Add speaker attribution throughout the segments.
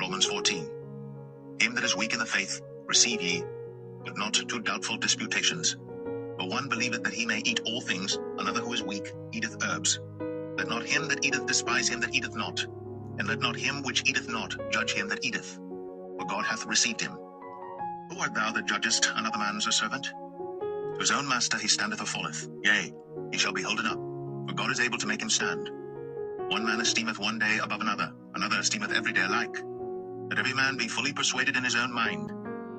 Speaker 1: Romans 14. Him that is weak in the faith receive ye, but not to doubtful disputations. For one believeth that he may eat all things, another who is weak eateth herbs. Let not him that eateth despise him that eateth not, and let not him which eateth not judge him that eateth. For God hath received him. Who art thou that judgest another man's servant? To his own master he standeth or falleth. Yea, he shall be holden up, for God is able to make him stand. One man esteemeth one day above another, another esteemeth every day alike. Let every man be fully persuaded in his own mind.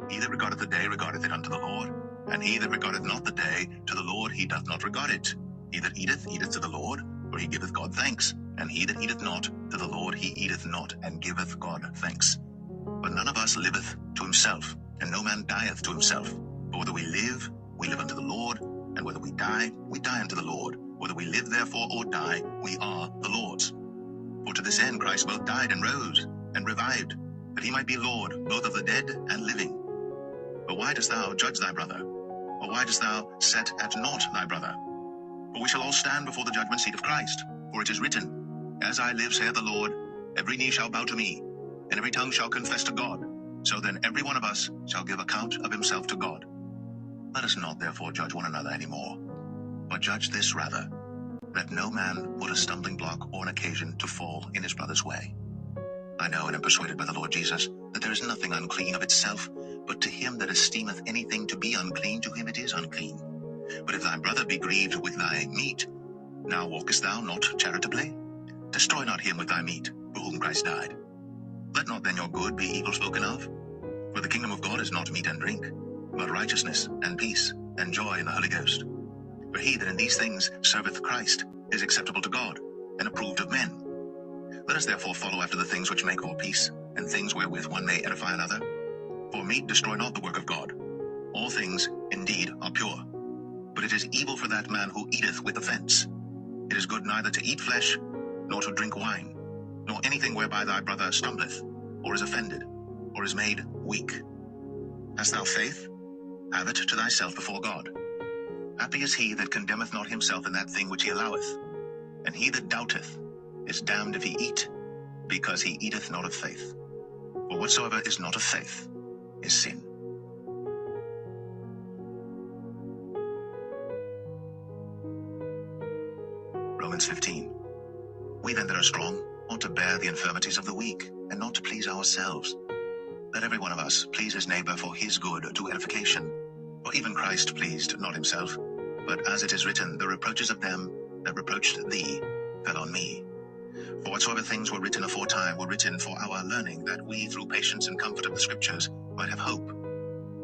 Speaker 1: He that regardeth the day regardeth it unto the Lord, and he that regardeth not the day to the Lord he doth not regard it. He that eateth, eateth to the Lord, for he giveth God thanks. And he that eateth not to the Lord he eateth not, and giveth God thanks. But none of us liveth to himself, and no man dieth to himself. For whether we live unto the Lord, and whether we die unto the Lord. Whether we live therefore or die, we are the Lord's. For to this end Christ both died and rose, and revived, that he might be Lord both of the dead and living. But why dost thou judge thy brother? Or why dost thou set at naught thy brother? For we shall all stand before the judgment seat of Christ. For it is written, As I live, saith the Lord, every knee shall bow to me, and every tongue shall confess to God. So then every one of us shall give account of himself to God. Let us not therefore judge one another any more, but judge this rather, that no man put a stumbling block or an occasion to fall in his brother's way. I know and am persuaded by the Lord Jesus that there is nothing unclean of itself, but to him that esteemeth anything to be unclean, to him it is unclean. But if thy brother be grieved with thy meat, now walkest thou not charitably? Destroy not him with thy meat, for whom Christ died. Let not then your good be evil spoken of. For the kingdom of God is not meat and drink, but righteousness and peace and joy in the Holy Ghost. For he that in these things serveth Christ is acceptable to God, and approved of men. Let us therefore follow after the things which make all peace, and things wherewith one may edify another. For meat destroy not the work of God. All things indeed are pure, but it is evil for that man who eateth with offense. It is good neither to eat flesh, nor to drink wine, nor anything whereby thy brother stumbleth, or is offended, or is made weak. Hast thou faith? Have it to thyself before God. Happy is he that condemneth not himself in that thing which he alloweth. And he that doubteth is damned if he eat, because he eateth not of faith. For whatsoever is not of faith is sin. Romans 15. We then that are strong ought to bear the infirmities of the weak, and not to please ourselves. Let every one of us please his neighbor for his good to edification. For even Christ pleased not himself, but as it is written, the reproaches of them that reproached thee fell on me. For whatsoever things were written aforetime were written for our learning, that we through patience and comfort of the Scriptures might have hope.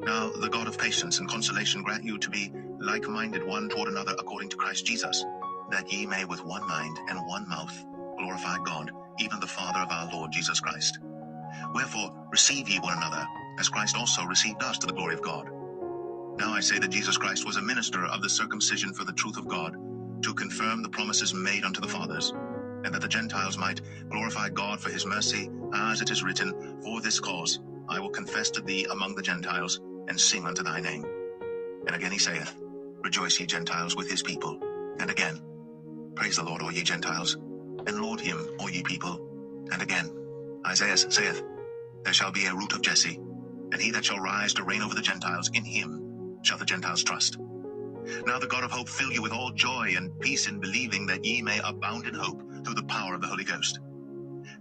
Speaker 1: Now the God of patience and consolation grant you to be like-minded one toward another according to Christ Jesus, that ye may with one mind and one mouth glorify God, even the Father of our Lord Jesus Christ. Wherefore receive ye one another, as Christ also received us to the glory of God. Now I say that Jesus Christ was a minister of the circumcision for the truth of God, to confirm the promises made unto the fathers, and that the Gentiles might glorify God for his mercy, as it is written, For this cause I will confess to thee among the Gentiles, and sing unto thy name. And again he saith, Rejoice ye Gentiles with his people. And again, Praise the Lord, all ye Gentiles, and laud him, all ye people. And again, Isaiah saith, There shall be a root of Jesse, and he that shall rise to reign over the Gentiles, in him shall the Gentiles trust. Now the God of hope fill you with all joy and peace in believing, that ye may abound in hope through the power of the Holy Ghost.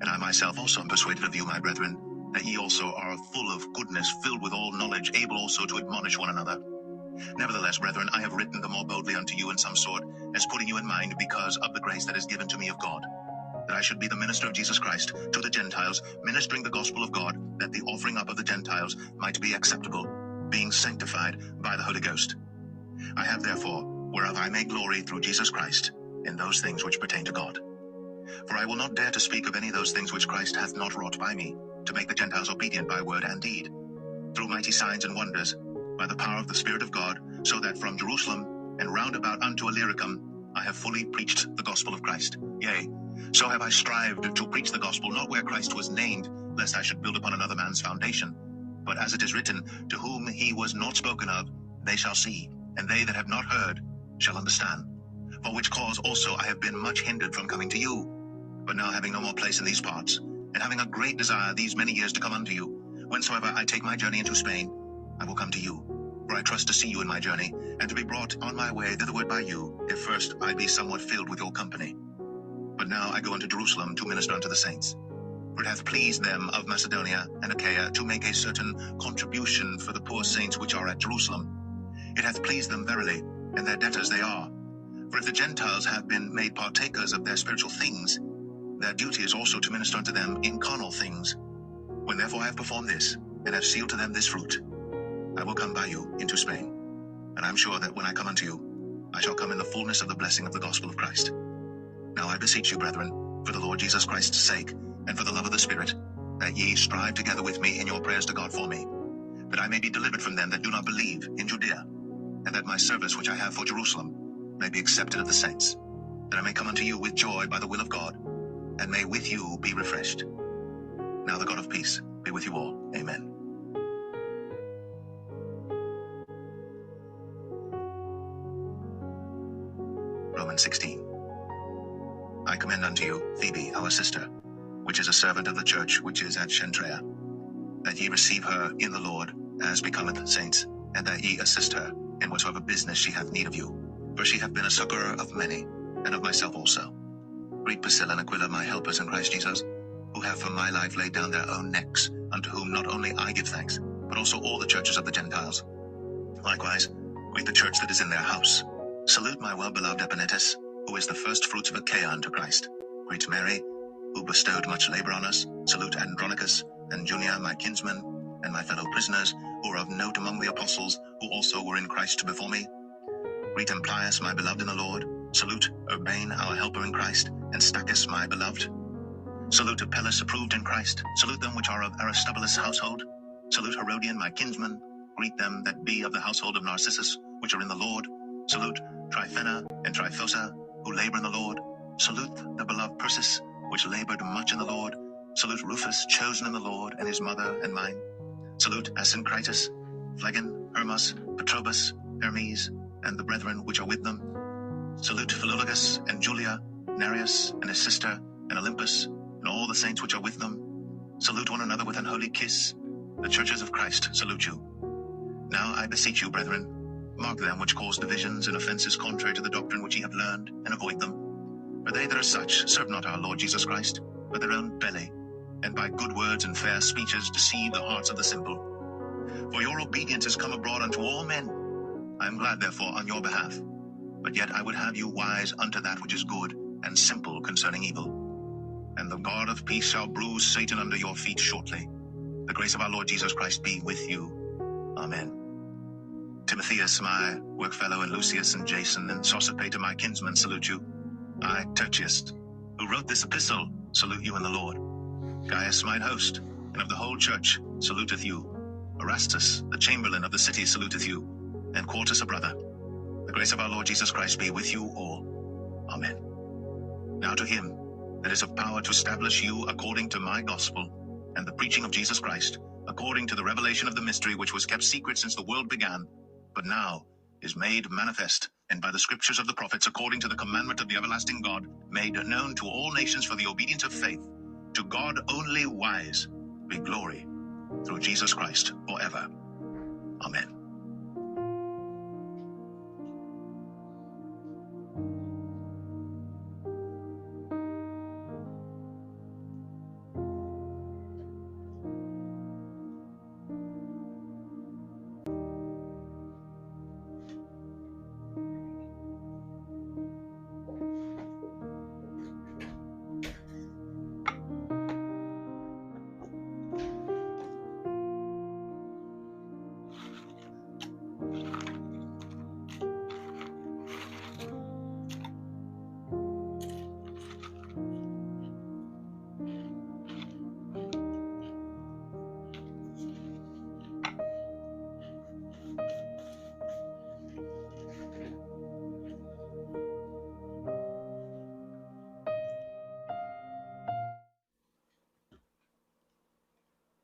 Speaker 1: And I myself also am persuaded of you, my brethren, that ye also are full of goodness, filled with all knowledge, able also to admonish one another. Nevertheless, brethren, I have written the more boldly unto you in some sort, as putting you in mind, because of the grace that is given to me of God, that I should be the minister of Jesus Christ to the Gentiles, ministering the gospel of God, that the offering up of the Gentiles might be acceptable, being sanctified by the Holy Ghost. I have therefore, whereof I may glory through Jesus Christ, in those things which pertain to God. For I will not dare to speak of any of those things which Christ hath not wrought by me, to make the Gentiles obedient by word and deed, through mighty signs and wonders, by the power of the Spirit of God, so that from Jerusalem and round about unto Illyricum I have fully preached the gospel of Christ. Yea, so have I strived to preach the gospel, not where Christ was named, lest I should build upon another man's foundation. But as it is written, To whom he was not spoken of, they shall see, and they that have not heard shall understand. For which cause also I have been much hindered from coming to you. But now having no more place in these parts, and and having a great desire these many years to come unto you, whensoever I take my journey into Spain, I will come to you. For I trust to see you in my journey, and to be brought on my way thitherward by you, if first I be somewhat filled with your company. But now I go unto Jerusalem to minister unto the saints. For it hath pleased them of Macedonia and Achaia to make a certain contribution for the poor saints which are at Jerusalem. It hath pleased them verily, and their debtors they are. For if the Gentiles have been made partakers of their spiritual things, their duty is also to minister unto them in carnal things. When therefore I have performed this, and have sealed to them this fruit, I will come by you into Spain. And I am sure that when I come unto you, I shall come in the fullness of the blessing of the gospel of Christ. Now I beseech you, brethren, for the Lord Jesus Christ's sake, and for the love of the Spirit, that ye strive together with me in your prayers to God for me, that I may be delivered from them that do not believe in Judea, and that my service which I have for Jerusalem may be accepted of the saints, that I may come unto you with joy by the will of God, and may with you be refreshed. Now the God of peace be with you all. Amen. Romans 16. I commend unto you Phoebe, our sister, which is a servant of the church which is at Cenchrea, that ye receive her in the Lord, as becometh saints, and that ye assist her in whatsoever business she hath need of you. For she hath been a succorer of many, and of myself also. Greet Priscilla and Aquila, my helpers in Christ Jesus, who have for my life laid down their own necks, unto whom not only I give thanks, but also all the churches of the Gentiles. Likewise, greet the church that is in their house. Salute my well-beloved Epanetus, who is the first fruits of Achaia unto Christ. Greet Mary, who bestowed much labor on us. Salute Andronicus and Junia, my kinsmen, and my fellow prisoners, who are of note among the apostles, who also were in Christ before me. Greet Amplias, my beloved in the Lord. Salute Urbane, our helper in Christ, and Stachys, my beloved. Salute Apelles, approved in Christ. Salute them which are of Aristobulus' household. Salute Herodian, my kinsman. Greet them that be of the household of Narcissus, which are in the Lord. Salute Tryphena and Tryphosa, who labor in the Lord. Salute the beloved Persis, which labored much in the Lord. Salute Rufus, chosen in the Lord, and his mother and mine. Salute Asyncritus, Phlegon, Hermas, Petrobus, Hermes, and the brethren which are with them. Salute Philologus and Julia, Nereus and his sister, and Olympus, and all the saints which are with them. Salute one another with an holy kiss. The churches of Christ salute you. Now I beseech you, brethren, mark them which cause divisions and offenses contrary to the doctrine which ye have learned, and avoid them. For they that are such serve not our Lord Jesus Christ, but their own belly, and by good words and fair speeches deceive the hearts of the simple. For your obedience is come abroad unto all men. I am glad therefore on your behalf. But yet I would have you wise unto that which is good, and simple concerning evil. And the God of peace shall bruise Satan under your feet shortly. The grace of our Lord Jesus Christ be with you. Amen. Timotheus, my workfellow, and Lucius and Jason, and Sosipater, my kinsmen, salute you. I, Tertius, who wrote this epistle, salute you in the Lord. Gaius, mine host, and of the whole church, saluteth you. Erastus, the chamberlain of the city, saluteth you, and Quartus, a brother. The grace of our Lord Jesus Christ be with you all. Amen. Now to him that is of power to establish you according to my gospel, and the preaching of Jesus Christ, according to the revelation of the mystery which was kept secret since the world began, but now is made manifest, and by the scriptures of the prophets, according to the commandment of the everlasting God, made known to all nations for the obedience of faith. To God only wise be glory through Jesus Christ forever. Amen.